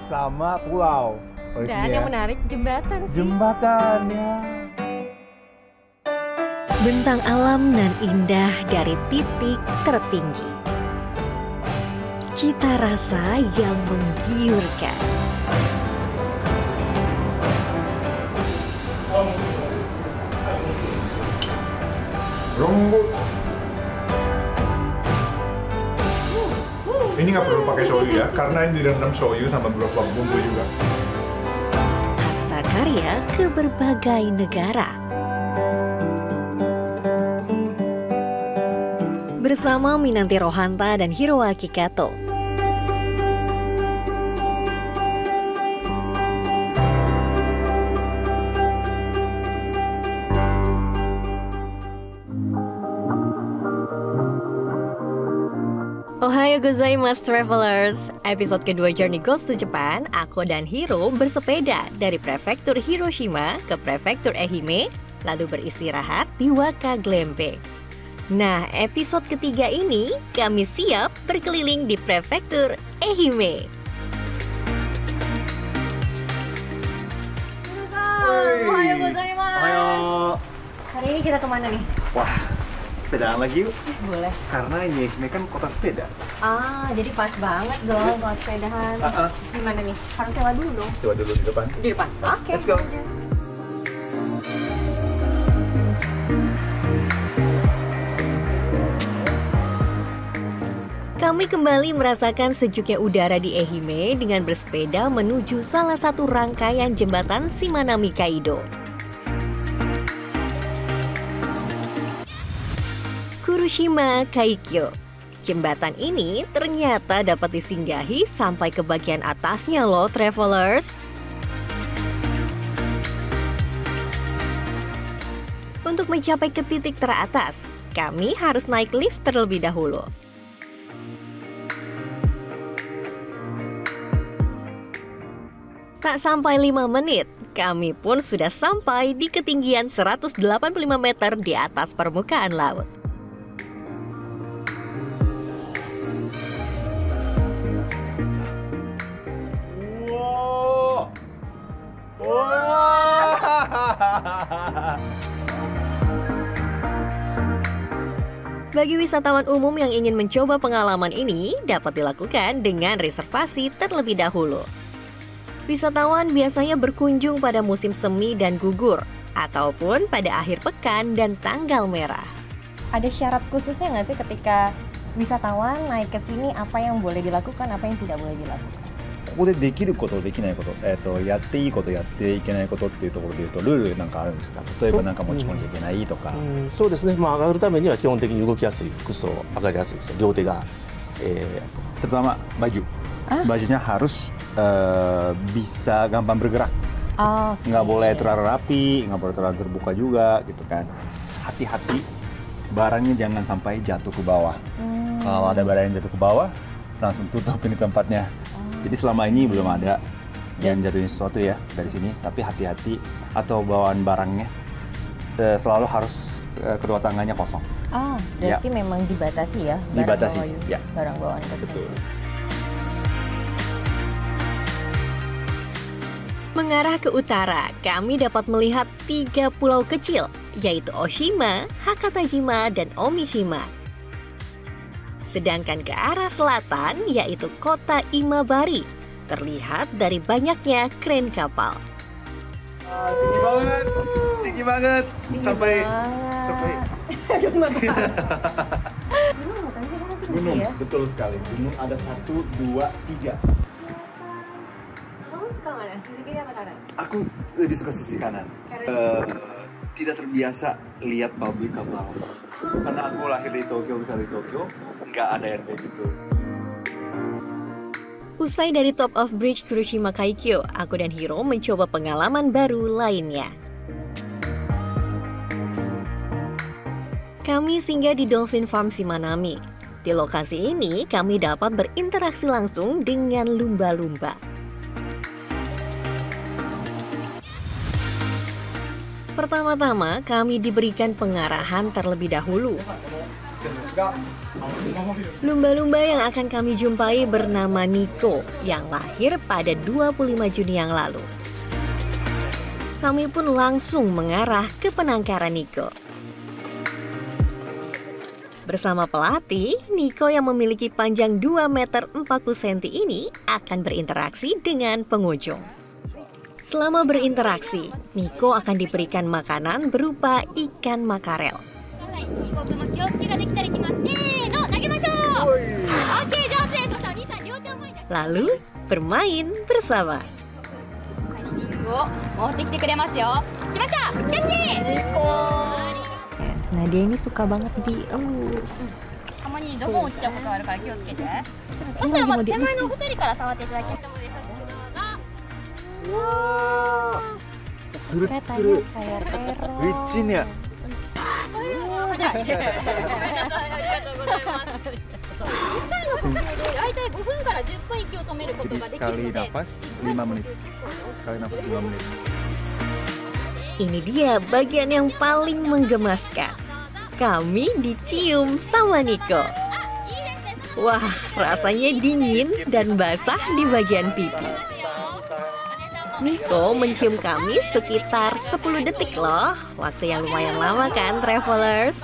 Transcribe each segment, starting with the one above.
sama pulau. Dan yang menarik jembatan sih. Jembatan ya. Bentang alam nan indah dari titik tertinggi. Cita rasa yang menggiurkan. Lembut. Ini nggak perlu pakai shoyu ya, karena ini direndam shoyu sama beberapa bumbu juga. Hasta karya ke berbagai negara. Bersama Minanti Rohanta dan Hiroaki Kato. Ohayo gozaimasu travelers. Episode kedua Journey Goes to Japan, aku dan Hiro bersepeda dari prefektur Hiroshima ke prefektur Ehime, lalu beristirahat di Waka Glembe. Nah, episode ketiga ini kami siap berkeliling di prefektur Ehime. Ohayo gozaimasu. Ohayo. Hari ini kita kemana nih? Wah, sepedaan lagi yuk. Boleh. Karena ini kan kota sepeda. Jadi pas banget dong buat sepedahan. Gimana nih? Harus sewa dulu dong? Coba dulu di depan. Di depan? Oke. Let's go. Kami kembali merasakan sejuknya udara di Ehime dengan bersepeda menuju salah satu rangkaian jembatan Shimanami Kaido. Kurushima Kaikyo. Jembatan ini ternyata dapat disinggahi sampai ke bagian atasnya loh, travelers. Untuk mencapai ke titik teratas, kami harus naik lift terlebih dahulu. Tak sampai 5 menit, kami pun sudah sampai di ketinggian 185 meter di atas permukaan laut. Bagi wisatawan umum yang ingin mencoba pengalaman ini, dapat dilakukan dengan reservasi terlebih dahulu. Wisatawan biasanya berkunjung pada musim semi dan gugur, ataupun pada akhir pekan dan tanggal merah. Ada syarat khususnya nggak sih ketika wisatawan naik ke sini, apa yang boleh dilakukan, apa yang tidak boleh dilakukan? ここでできること、できないこと、やっていいこと、やっていけないことっていうところで言うと、ルールなんかあるんですか？例えばなんか持ち込んじゃいけないとか。そうですね。上がるためには基本的に動きやすい服装、上がりやすいです。両手が。Terutama baju. Bajunya harus bisa gampang bergerak. Nggak boleh terlalu rapi, nggak boleh terlalu terbuka juga, gitu kan. Hati-hati, barangnya jangan sampai jatuh ke bawah. Kalau ada barang yang jatuh ke bawah, langsung tutup ini tempatnya. Jadi selama ini belum ada yang jatuhin sesuatu ya dari sini, tapi hati-hati atau bawaan barangnya selalu harus kedua tangannya kosong. Berarti memang dibatasi ya? Dibatasi, ya. Barang bawaan ke sini. Betul. Mengarah ke utara, kami dapat melihat 3 pulau kecil, yaitu Oshima, Hakatajima, dan Omishima. Sedangkan ke arah selatan, yaitu kota Imabari, terlihat dari banyaknya kren kapal. Tinggi banget, sampai gunung, betul sekali. Gunung ada 1, 2, 3. Kamu suka mana? Sisi kiri atau kanan? Aku lebih suka sisi kanan. Tidak terbiasa lihat pabrik kapal. Karena aku lahir di Tokyo, besar di Tokyo, nggak ada yang kayak gitu. Usai dari Top of Bridge Kurushima Kaikyo, aku dan Hiro mencoba pengalaman baru lainnya. Kami singgah di Dolphin Farm Shimanami. Di lokasi ini, kami dapat berinteraksi langsung dengan lumba-lumba. Pertama-tama, kami diberikan pengarahan terlebih dahulu. Lumba-lumba yang akan kami jumpai bernama Nico yang lahir pada 25 Juni yang lalu. Kami pun langsung mengarah ke penangkaran Nico. Bersama pelatih, Nico yang memiliki panjang 2 meter 40 cm ini akan berinteraksi dengan pengunjung. Selama berinteraksi, Nico akan diberikan makanan berupa ikan makarel. Lalu bermain bersama. Nah, dia ini suka banget dielus. Suru-suru. Licin ya? Jadi sekali nafas 5 menit. Sekali nafas 5 menit. Ini dia bagian yang paling menggemaskan. Kami dicium sama Nico. Wah, rasanya dingin dan basah di bagian pipi. Nico mencium kami sekitar 10 detik loh. Waktu yang lumayan lama kan, travelers?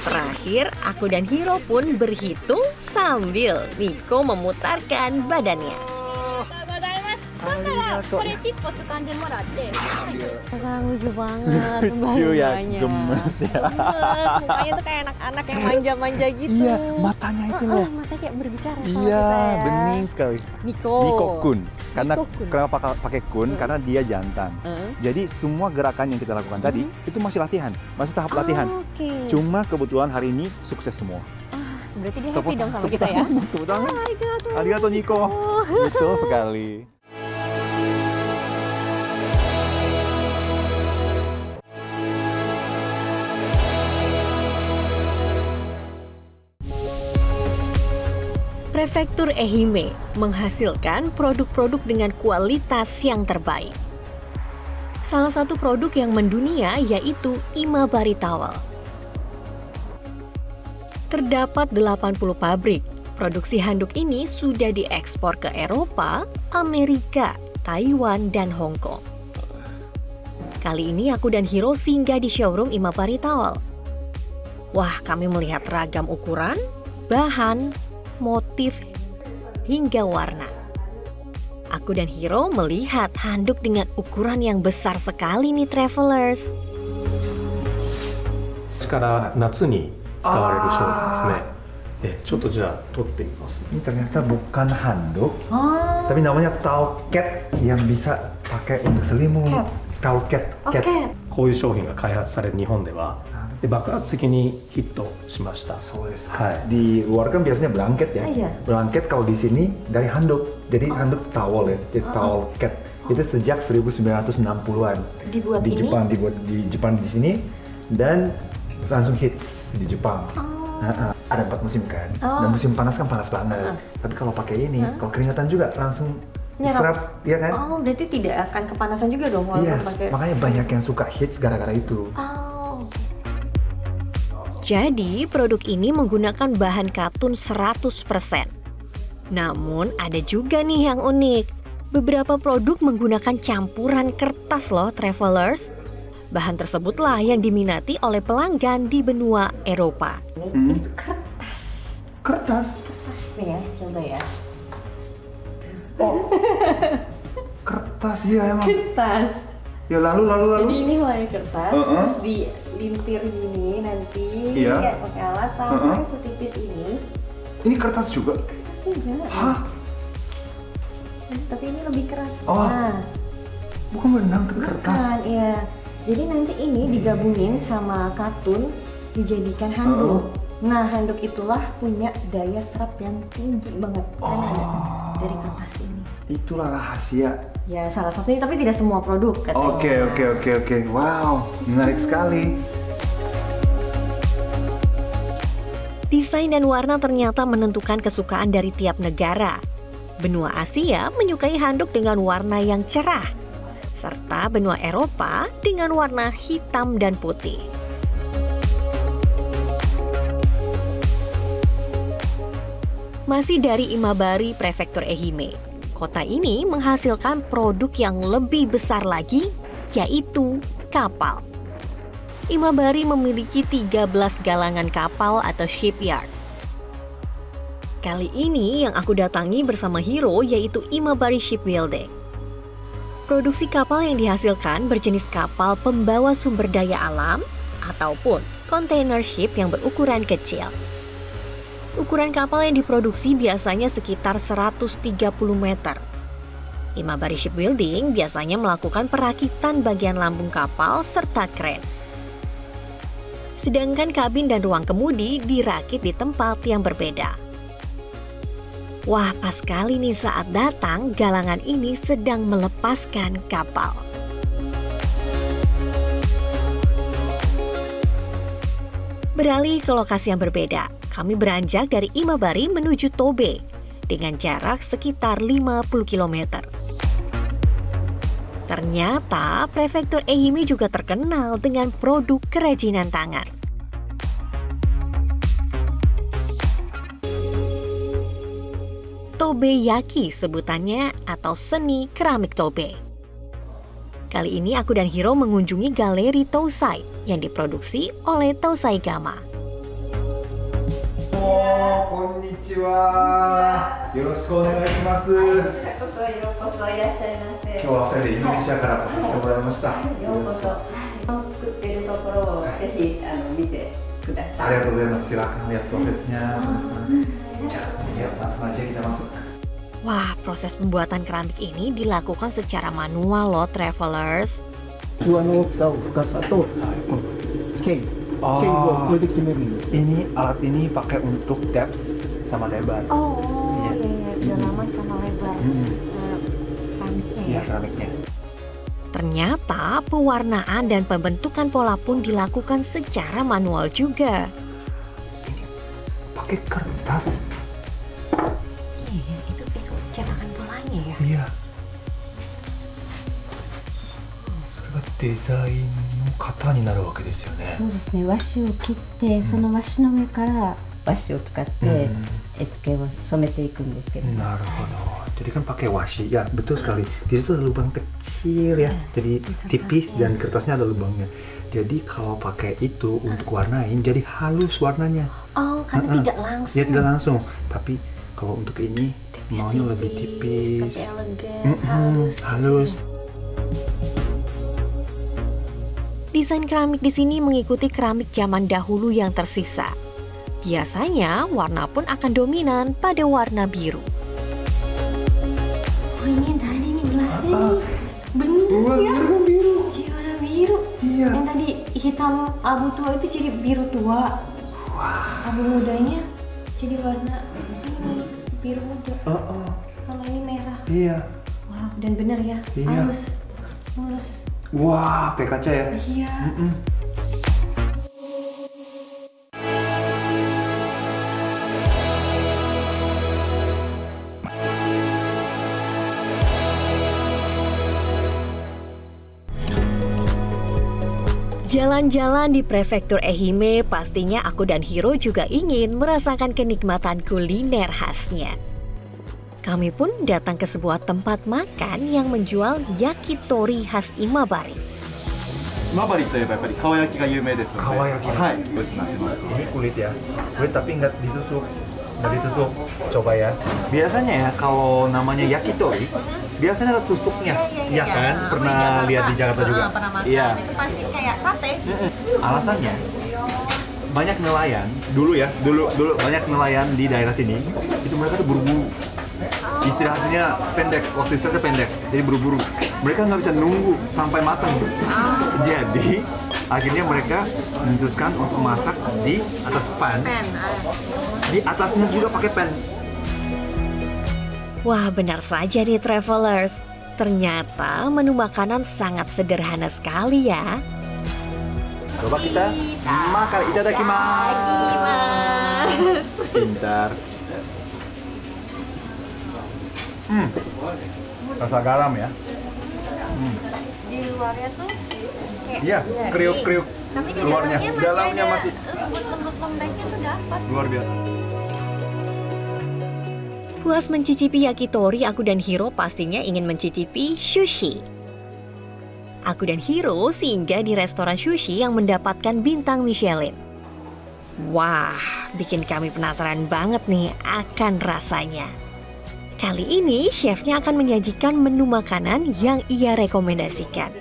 Terakhir, aku dan Hiro pun berhitung sambil Nico memutarkan badannya. Lucu banget, lucu ya, gemes ya. Mukanya tuh kayak anak-anak yang manja-manja gitu. Iya, matanya itu loh. Matanya kayak berbicara sama Iya, kita ya. bening sekali. Nico Kun. Karena Kun. kenapa pakai kun? Karena dia jantan. Jadi semua gerakan yang kita lakukan tadi itu masih latihan, masih tahap latihan. Cuma kebetulan hari ini sukses semua. Berarti dia happy dong sama kita ya. Tepuk tangan. Arigato Nico. Betul sekali. Prefektur Ehime menghasilkan produk-produk dengan kualitas yang terbaik. Salah satu produk yang mendunia yaitu Imabari Towel. Terdapat 80 pabrik. Produksi handuk ini sudah diekspor ke Eropa, Amerika, Taiwan, dan Hong Kong. Kali ini aku dan Hiro singgah di showroom Imabari Towel. Wah, kami melihat ragam ukuran, bahan, motif, hingga warna. Aku dan Hiro melihat handuk dengan ukuran yang besar sekali nih, travelers. から夏に使われる商品ですね。ちょっとじゃあ取ってみます。 Ini ternyata bukan handuk, tapi namanya tauket yang bisa pakai untuk selimut. Tauket. こういう商品が開発される日本では爆発的にヒットしました。 Di luar kan biasanya blanket ya. Blanket kalau di sini dari handuk. Jadi handuk towel ya. Jadi tauket. Itu sejak 1960-an. Dibuat di ini? Jepang, dibuat di Jepang di sini dan langsung hits di Jepang. Ada 4 musim kan. Dan musim panas kan panas banget. Tapi kalau pakai ini, kalau keringatan juga langsung serap, ya kan? Oh, berarti tidak akan kepanasan juga dong Iya, pakai. makanya banyak yang suka hits gara-gara itu. Jadi, produk ini menggunakan bahan katun 100%. Namun, ada juga nih yang unik. Beberapa produk menggunakan campuran kertas loh, travelers. Bahan tersebutlah yang diminati oleh pelanggan di benua Eropa. Itu kertas nih ya, coba ya. Oh, kertas ya emang. Kertas. Ya lalu. Jadi ini mulai kertas, terus dilintir gini nanti, kayak pakai alat sampai setipis ini. Ini kertas juga? Kertas juga. Hah? Tapi ini lebih keras. Oh, bukan benang tapi kertas. Bukan, iya. Jadi nanti ini digabungin sama katun, dijadikan handuk. Nah, handuk itulah punya daya serap yang tinggi banget. Kan ada dari kertas ini. Itulah rahasia. Ya, salah satunya, tapi tidak semua produk katanya. Oke. Wow, menarik sekali. Desain dan warna ternyata menentukan kesukaan dari tiap negara. Benua Asia menyukai handuk dengan warna yang cerah. serta benua Eropa dengan warna hitam dan putih. Masih dari Imabari, Prefektur Ehime, kota ini menghasilkan produk yang lebih besar lagi, yaitu kapal. Imabari memiliki 13 galangan kapal atau shipyard. Kali ini yang aku datangi bersama Hiro yaitu Imabari Shipbuilding. Produksi kapal yang dihasilkan berjenis kapal pembawa sumber daya alam ataupun container ship yang berukuran kecil. Ukuran kapal yang diproduksi biasanya sekitar 130 meter. Imabari Shipbuilding biasanya melakukan perakitan bagian lambung kapal serta kren. Sedangkan kabin dan ruang kemudi dirakit di tempat yang berbeda. Wah, pas sekali nih saat datang, galangan ini sedang melepaskan kapal. Beralih ke lokasi yang berbeda, kami beranjak dari Imabari menuju Tobe dengan jarak sekitar 50 km. Ternyata Prefektur Ehime juga terkenal dengan produk kerajinan tangan. Tobe Yaki sebutannya atau seni keramik Tobe. Kali ini aku dan Hiro mengunjungi galeri Tousai yang diproduksi oleh Tousai Gama. Konnichiwa. Yoroshiku onegaishimasu. Lihat prosesnya. Lihat langsung aja kita masuk. Wah, proses pembuatan keramik ini dilakukan secara manual loh, travelers. Ini alat ini pakai untuk depth sama lebar. Oh, iya, kedalaman sama lebar. Keramiknya ya? Iya, keramiknya. Ternyata pewarnaan dan pembentukan pola pun dilakukan secara manual juga. Pakai kertas. Iya, itu cetakan polanya ya? Iya. それがデザインの型になるわけですよね。そうですね。和紙を切って、その和紙の上から和紙を使って絵付けを染めていくんですけど。なるほど。Jadi kan pakai washi, ya betul sekali. Di situ ada lubang kecil ya, jadi tipis dan kertasnya ada lubangnya. Jadi kalau pakai itu untuk warnain, jadi halus warnanya. Oh, karena tidak langsung. Ya tidak langsung, tapi kalau untuk ini maunya lebih tipis, halus. Desain keramik di sini mengikuti keramik zaman dahulu yang tersisa. Biasanya warna pun akan dominan pada warna biru. Oh, ini yang tadi nih gelasnya nih. Bener ya? Biru. Gimana biru? Iya. Yang tadi hitam abu tua itu jadi biru tua. Wah. Abu mudanya jadi warna biru muda. Kalau ini merah. Iya. Wow, dan bener ya. Iya. Halus, mulus. Wah, kayak kaca ya. Iya. Jalan-jalan di Prefektur Ehime, pastinya aku dan Hiro juga ingin merasakan kenikmatan kuliner khasnya. Kami pun datang ke sebuah tempat makan yang menjual yakitori khas Imabari. 今治といえばやっぱり皮焼きが有名ですので、皮焼きはい、ごちそうになってます。 Ini kulit ya, kulit tapi nggak ditusuk, coba ya. Biasanya ya kalau namanya yakitori, biasanya ada tusuknya, iya kan? Pernah lihat di Jakarta juga? Pernah makan, Iya. itu pasti kayak sate. Alasannya banyak nelayan dulu banyak nelayan di daerah sini itu mereka tuh buru-buru. Istirahatnya pendek, waktu istirahatnya pendek, jadi buru-buru. Mereka nggak bisa nunggu sampai matang. Jadi akhirnya mereka memutuskan untuk masak di atas pan. Di atasnya juga pakai pan. Wah, benar saja nih travelers. Ternyata menu makanan sangat sederhana sekali ya. Coba kita makan. Itadakimasu. Pintar. Rasa garam ya. luarnya tuh kayak Iya, kriuk-kriuk. Tapi di luarnya. dalamnya masih lembut-lembut lembeknya tuh dapat. luar biasa. Puas mencicipi yakitori, aku dan Hiro pastinya ingin mencicipi sushi. Aku dan Hiro singgah di restoran sushi yang mendapatkan bintang Michelin. Wah, bikin kami penasaran banget nih akan rasanya. Kali ini chefnya akan menyajikan menu makanan yang ia rekomendasikan.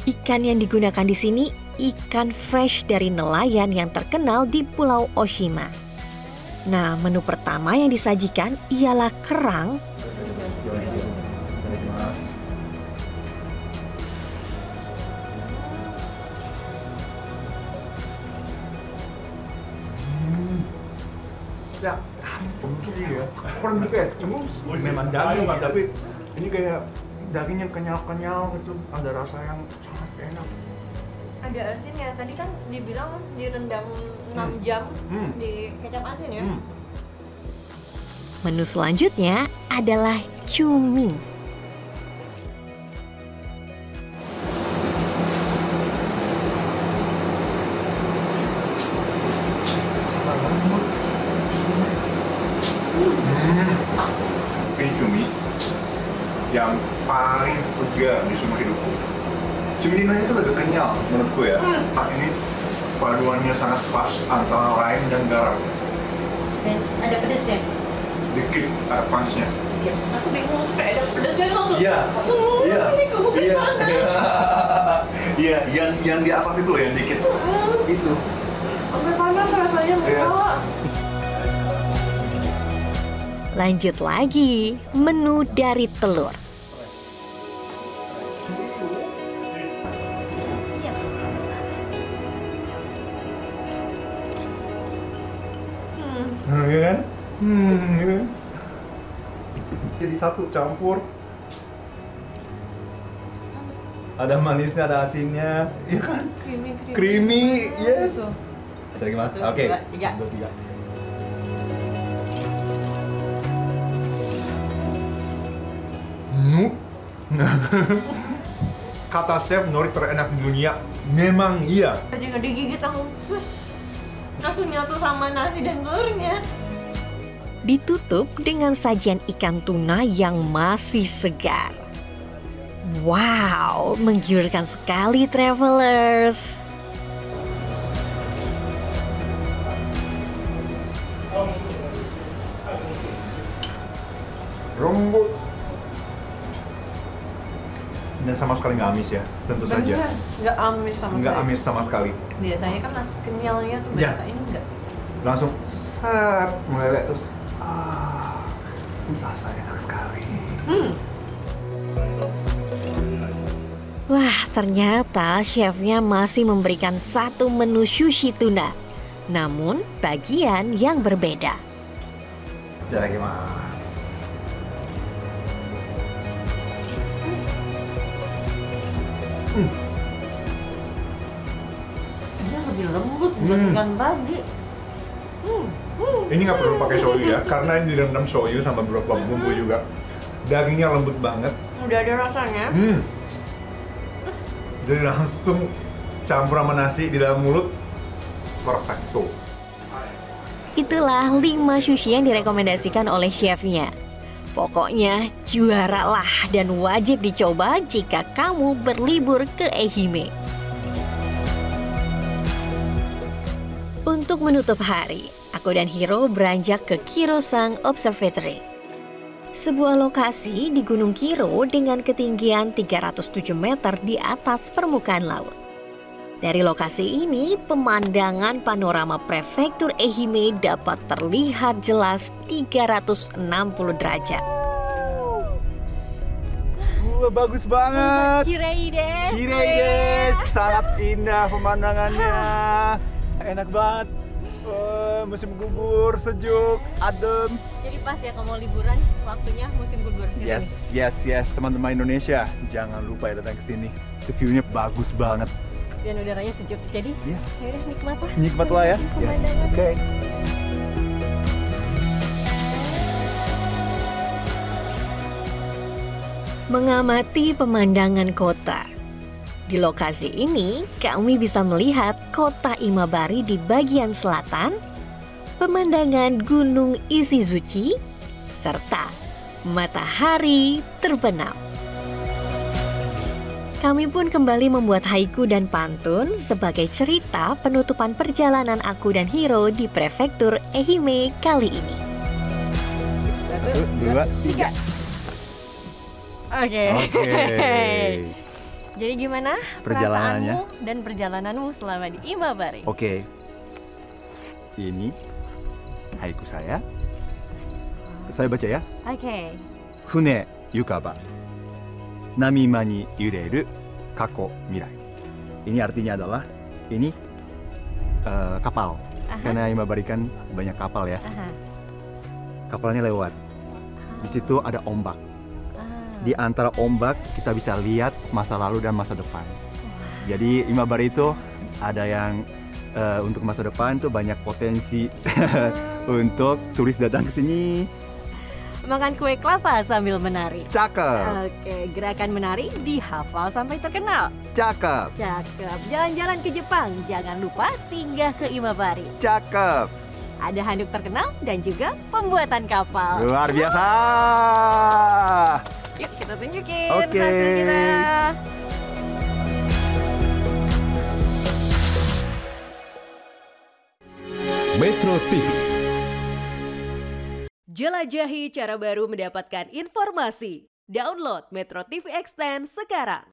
Ikan yang digunakan di sini ikan fresh dari nelayan yang terkenal di Pulau Oshima. Nah, menu pertama yang disajikan ialah kerang ya, ya. Kurang gitu ya. Memang daging sih, tapi ini kayak daging yang kenyal-kenyal gitu. Ada rasa yang sangat enak. ada asinnya. Tadi kan dibilang direndam 6 jam di kecap asin ya. Menu selanjutnya adalah cumi. Ini cumi yang paling segar di seumur hidupku. Cumi di Indonesia itu lebih kenyal menurutku ya. Ini paduannya sangat pas antara lime dan garam. Dan ada pedesnya. Dikit ada punch-nya. Ya, aku bingung kayak ada pedesnya langsung. Iya. Iya. Ini kebun Iya. mana? Iya, yang di atas itu loh yang dikit. Itu. Sampai panas rasanya Iya. bawa. Lanjut lagi, menu dari telur. Iya kan? Iya kan? Jadi satu campur. Ada manisnya, ada asinnya, iya kan? Creamy, yes. Terima kasih. Oke. 1, 2, 3. Kata chef, nori terenak di dunia. Memang iya. Jika digigit langsung nyatu sama nasi dan telurnya. Ditutup dengan sajian ikan tuna yang masih segar. Wow, menggiurkan sekali travelers. Lembut. Dan sama sekali nggak amis ya, tentu saja. Nggak amis sama Nggak amis sama sekali. Biasanya kan nasi kenyalnya tuh Ya. ini enggak. Langsung set meleleh terus. Rasa enak sekali. Wah, ternyata chefnya masih memberikan satu menu sushi tuna. Namun bagian yang berbeda. Itadakimasu. Ini lebih lembut dibandingkan tadi. Ini nggak perlu pakai shoyu ya, karena ini direndam shoyu sama beberapa bumbu juga. Dagingnya lembut banget. Udah ada rasanya. Jadi langsung campur sama nasi di dalam mulut. Perfecto. Itulah 5 sushi yang direkomendasikan oleh chefnya. Pokoknya juara lah dan wajib dicoba jika kamu berlibur ke Ehime. Untuk menutup hari, aku dan Hiro beranjak ke Kirosang Observatory. Sebuah lokasi di Gunung Kiro dengan ketinggian 307 meter di atas permukaan laut. Dari lokasi ini, pemandangan panorama prefektur Ehime dapat terlihat jelas 360 derajat. Bagus banget. Kirei desu. Kirei desu. Sangat indah pemandangannya. Enak banget. Musim gugur, sejuk, adem. Jadi pas ya kalau mau liburan, waktunya musim gugur. Yes, teman-teman Indonesia, jangan lupa ya datang ke sini. View-nya bagus banget. Dan udaranya sejuk, jadi yaudah nikmat lah. Nikmat lah ya. Pemandangan. Oke. Mengamati pemandangan kota, Di lokasi ini, kami bisa melihat kota Imabari di bagian selatan, pemandangan Gunung Ishizuchi, serta matahari terbenam. Kami pun kembali membuat haiku dan pantun sebagai cerita penutupan perjalanan aku dan Hiro di prefektur Ehime kali ini. 1, 2, 3. Oke. Jadi gimana Perjalanannya? perasaanmu dan perjalananmu selama di Imabari? Oke. Ini haiku saya. Saya baca ya. Oke. Fune yukaba. Namima ni yureru kako mirai. Ini artinya adalah ini kapal. Karena Imabari kan banyak kapal ya. Kapalnya lewat. Di situ ada ombak. Di antara ombak kita bisa lihat masa lalu dan masa depan. Jadi Imabari itu ada yang untuk masa depan tuh banyak potensi untuk turis datang ke sini. Makan kue kelapa sambil menari. Cakep. Oke, gerakan menari dihafal sampai terkenal. Cakep. Cakep. Jalan-jalan ke Jepang, jangan lupa singgah ke Imabari. Cakep. Ada handuk terkenal dan juga pembuatan kapal. Luar biasa. Yuk kita tunjukin Oke. hasil kita. Metro TV. Jelajahi cara baru mendapatkan informasi. Download Metro TV Extend sekarang.